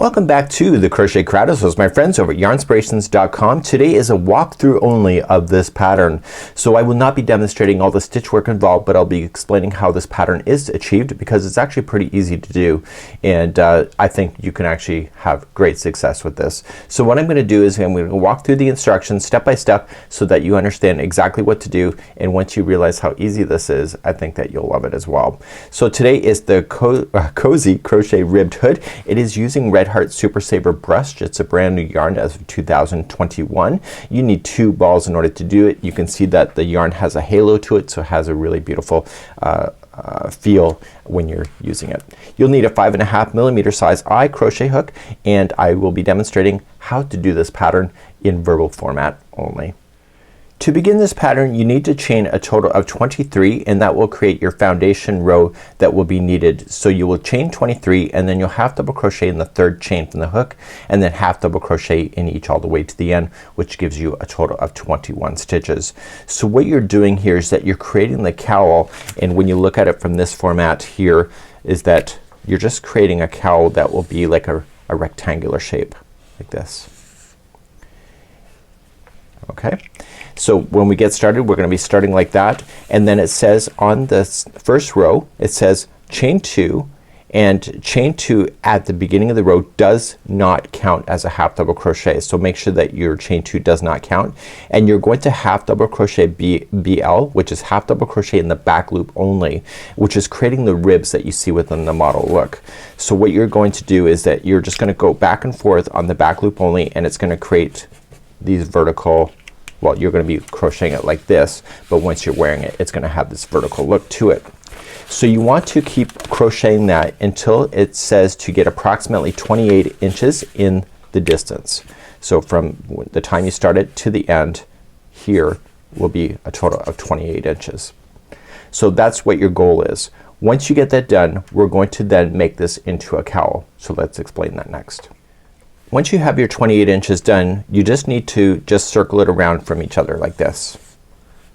Welcome back to the Crochet Crowd. This is my friends over at yarnspirations.com. Today is a walkthrough only of this pattern. So I will not be demonstrating all the stitch work involved, but I'll be explaining how this pattern is achieved because it's actually pretty easy to do, and I think you can actually have great success with this. So what I'm going to do is I'm going to walk through the instructions step by step so that you understand exactly what to do, and once you realize how easy this is, I think that you'll love it as well. So today is the Cozy Crochet Ribbed Hood. It is using Red Heart Super Saver Brush. It's a brand new yarn as of 2021. You need 2 balls in order to do it. You can see that the yarn has a halo to it, so it has a really beautiful feel when you're using it. You'll need a 5.5mm size eye crochet hook, and I will be demonstrating how to do this pattern in verbal format only. To begin this pattern you need to chain a total of 23, and that will create your foundation row that will be needed. So you will chain 23 and then you'll half double crochet in the 3rd chain from the hook, and then half double crochet in each all the way to the end, which gives you a total of 21 stitches. So what you're doing here is that you're creating the cowl, and when you look at it from this format here is that you're just creating a cowl that will be like a rectangular shape like this. Okay, so when we get started we're going to be starting like that, and then it says on this first row it says chain 2, and chain 2 at the beginning of the row does not count as a half double crochet. So make sure that your chain 2 does not count, and you're going to half double crochet BL, which is half double crochet in the back loop only, which is creating the ribs that you see within the model look. So what you're going to do is that you're just going to go back and forth on the back loop only, and it's going to create these vertical, well, you're going to be crocheting it like this, but once you're wearing it, it's going to have this vertical look to it. So you want to keep crocheting that until it says to get approximately 28 inches in the distance. So from the time you start it to the end here will be a total of 28 inches. So that's what your goal is. Once you get that done, we're going to then make this into a cowl. So let's explain that next. Once you have your 28 inches done, you just need to just circle it around from each other like this.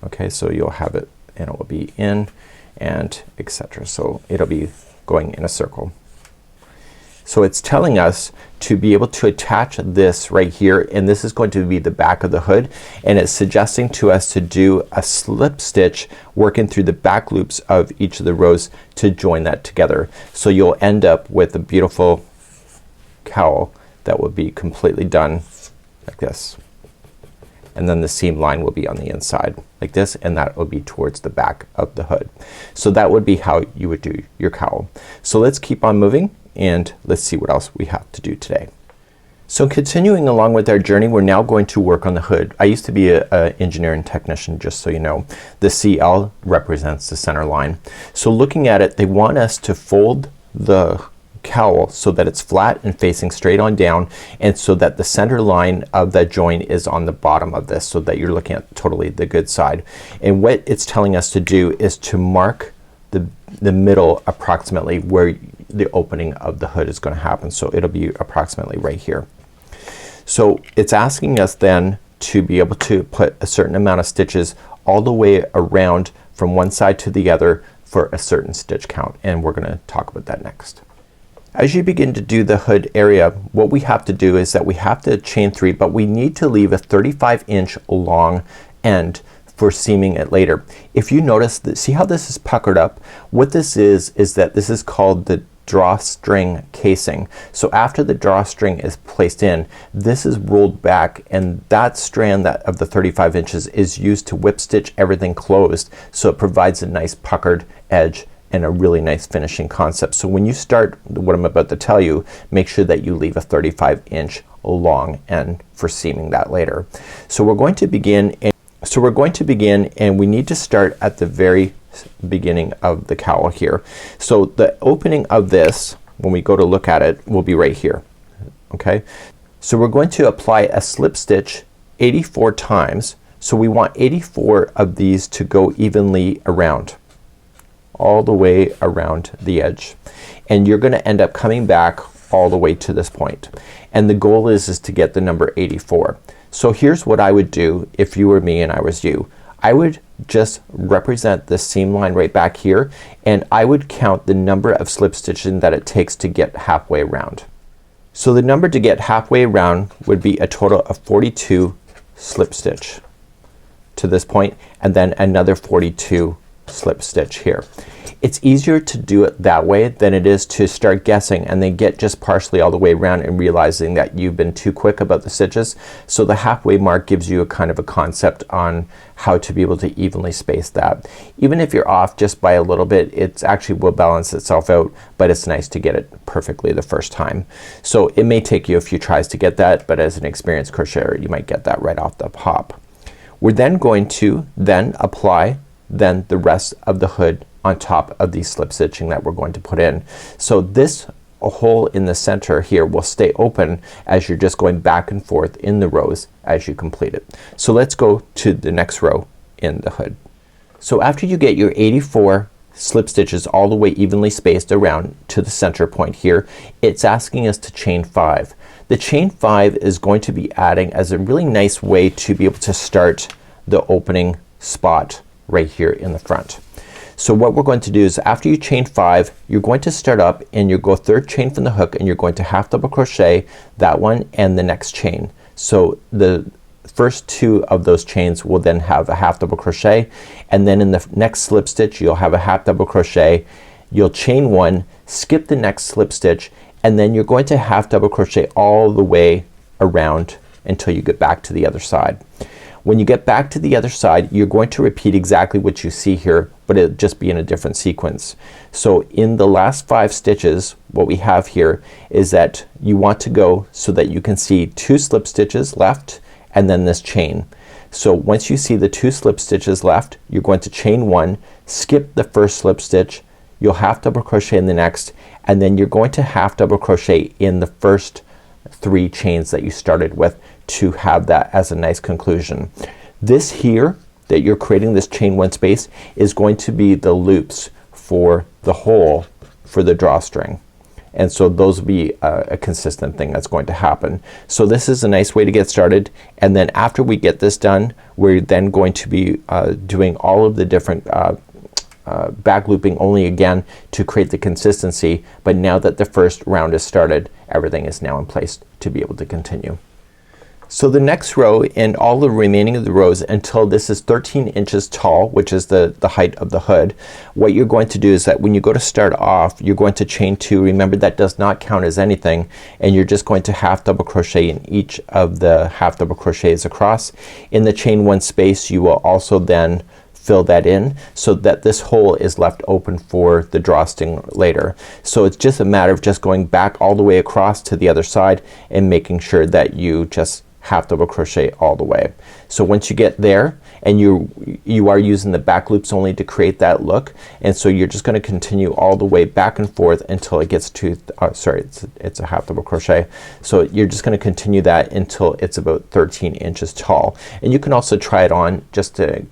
Okay, so you'll have it and it will be in and etc. So it'll be going in a circle. So it's telling us to be able to attach this right here, and this is going to be the back of the hood, and it's suggesting to us to do a slip stitch working through the back loops of each of the rows to join that together. So you'll end up with a beautiful cowl that will be completely done like this, and then the seam line will be on the inside like this, and that will be towards the back of the hood. So that would be how you would do your cowl. So let's keep on moving and let's see what else we have to do today. So continuing along with our journey, we're now going to work on the hood. I used to be an engineering technician, just so you know. The CL represents the center line. So looking at it, they want us to fold the cowl so that it's flat and facing straight on down, and so that the center line of that join is on the bottom of this, so that you're looking at totally the good side. And what it's telling us to do is to mark the middle approximately where the opening of the hood is going to happen. So it'll be approximately right here. So it's asking us then to be able to put a certain amount of stitches all the way around from one side to the other for a certain stitch count, and we're going to talk about that next. As you begin to do the hood area, what we have to do is that we have to chain 3, but we need to leave a 35-inch long end for seaming it later. If you notice that, see how this is puckered up? What this is that this is called the drawstring casing. So after the drawstring is placed in, this is rolled back, and that strand of the 35 inches is used to whip stitch everything closed, so it provides a nice puckered edge and a really nice finishing concept. So when you start what I'm about to tell you, make sure that you leave a 35-inch long end for seaming that later. So we're going to begin and we need to start at the very beginning of the cowl here. So the opening of this, when we go to look at it, will be right here. Okay, so we're going to apply a slip stitch 84 times. So we want 84 of these to go evenly around, all the way around the edge, and you're gonna end up coming back all the way to this point, and the goal is to get the number 84. So here's what I would do if you were me and I was you. I would just represent the seam line right back here, and I would count the number of slip stitching that it takes to get halfway around. So the number to get halfway around would be a total of 42 slip stitch to this point, and then another 42 slip stitch here. It's easier to do it that way than it is to start guessing and then get just partially all the way around and realizing that you've been too quick about the stitches. So the halfway mark gives you a kind of a concept on how to be able to evenly space that. Even if you're off just by a little bit, it's actually will balance itself out, but it's nice to get it perfectly the first time. So it may take you a few tries to get that, but as an experienced crocheter you might get that right off the hop. We're then going to apply the rest of the hood on top of the slip stitching that we're going to put in. So this hole in the center here will stay open as you're just going back and forth in the rows as you complete it. So let's go to the next row in the hood. So after you get your 84 slip stitches all the way evenly spaced around to the center point here, it's asking us to chain 5. The chain 5 is going to be adding as a really nice way to be able to start the opening spot right here in the front. So what we're going to do is after you chain 5, you're going to start up and you go third chain from the hook and you're going to half double crochet that one and the next chain. So the first 2 of those chains will then have a half double crochet, and then in the next slip stitch you'll have a half double crochet, you'll chain 1, skip the next slip stitch, and then you're going to half double crochet all the way around until you get back to the other side. When you get back to the other side you're going to repeat exactly what you see here, but it'll just be in a different sequence. So in the last 5 stitches what we have here is that you want to go so that you can see 2 slip stitches left and then this chain. So once you see the 2 slip stitches left you're going to chain 1, skip the first slip stitch, you'll half double crochet in the next, and then you're going to half double crochet in the first 3 chains that you started with to have that as a nice conclusion. This here that you're creating, this chain 1 space, is going to be the loops for the hole for the drawstring, and so those will be a consistent thing that's going to happen. So this is a nice way to get started, and then after we get this done we're then going to be doing all of the different back looping only again to create the consistency, but now that the first round is started everything is now in place to be able to continue. So the next row and all the remaining of the rows until this is 13 inches tall, which is the height of the hood, what you're going to do is that when you go to start off you're going to chain 2. Remember that does not count as anything, and you're just going to half double crochet in each of the half double crochets across. In the chain 1 space you will also then fill that in so that this hole is left open for the drawstring later. So it's just a matter of just going back all the way across to the other side and making sure that you just half double crochet all the way. So once you get there, and you are using the back loops only to create that look, and so you're just gonna continue all the way back and forth until it gets to sorry, it's a half double crochet. So you're just gonna continue that until it's about 13 inches tall, and you can also try it on just to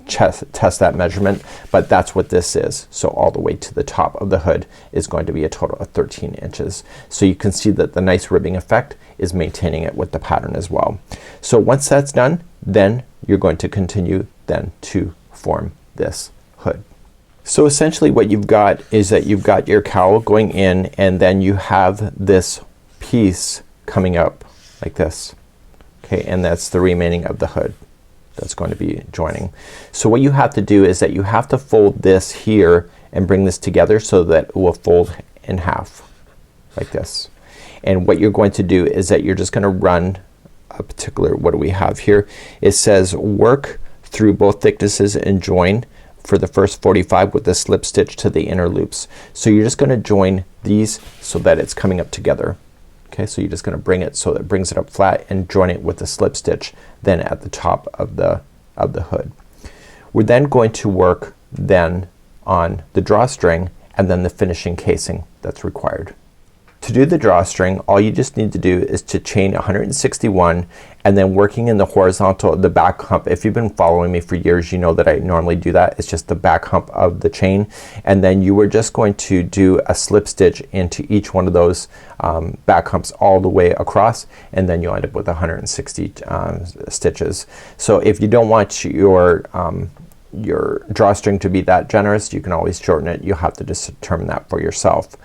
test that measurement, but that's what this is. So all the way to the top of the hood is going to be a total of 13 inches. So you can see that the nice ribbing effect is maintaining it with the pattern as well. So once that's done, then you're going to continue then to form this hood. So essentially what you've got is that you've got your cowl going in, and then you have this piece coming up like this. Okay, and that's the remaining of the hood that's going to be joining. So what you have to do is that you have to fold this here and bring this together so that it will fold in half like this. And what you're going to do is that you're just gonna run a particular, what do we have here? It says work through both thicknesses and join for the first 45 with the slip stitch to the inner loops. So you're just gonna join these so that it's coming up together. Okay, so you're just gonna bring it so that it brings it up flat and join it with the slip stitch then at the top of the hood. We're then going to work then on the drawstring and then the finishing casing that's required. To do the drawstring, all you just need to do is to chain 161 and then working in the horizontal, the back hump. If you've been following me for years you know that I normally do that. It's just the back hump of the chain, and then you were just going to do a slip stitch into each one of those back humps all the way across, and then you'll end up with 160 stitches. So if you don't want your your drawstring to be that generous, you can always shorten it. You'll have to determine that for yourself.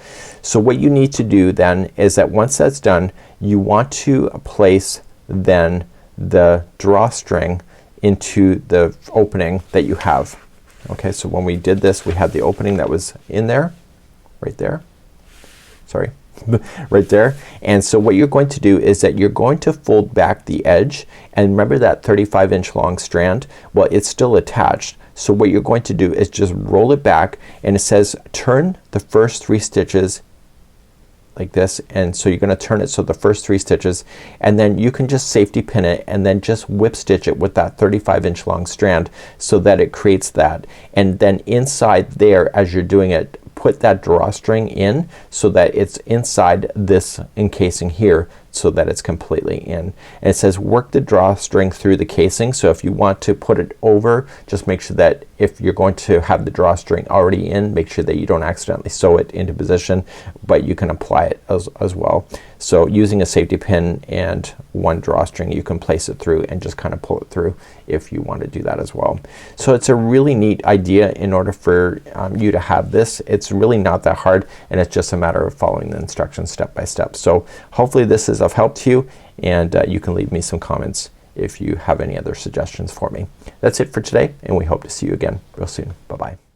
So what you need to do then is that once that's done, you want to place then the drawstring into the opening that you have. Okay, so when we did this, we had the opening that was in there, right there. Sorry. Right there. And so what you're going to do is that you're going to fold back the edge, and remember that 35-inch long strand, well, it's still attached. So what you're going to do is just roll it back, and it says turn the first 3 stitches like this, and so you're gonna turn it so the first 3 stitches, and then you can just safety pin it and then just whip stitch it with that 35-inch long strand so that it creates that. And then inside there, as you're doing it, put that drawstring in so that it's inside this encasing here so that it's completely in. And it says work the drawstring through the casing. So if you want to put it over, just make sure that if you're going to have the drawstring already in, make sure that you don't accidentally sew it into position, but you can apply it as well. So using a safety pin and one drawstring, you can place it through and just kind of pull it through if you want to do that as well. So it's a really neat idea in order for you to have this. It's really not that hard, and it's just a matter of following the instructions step by step. So hopefully this is of help to you, and you can leave me some comments if you have any other suggestions for me. That's it for today, and we hope to see you again real soon. Bye bye.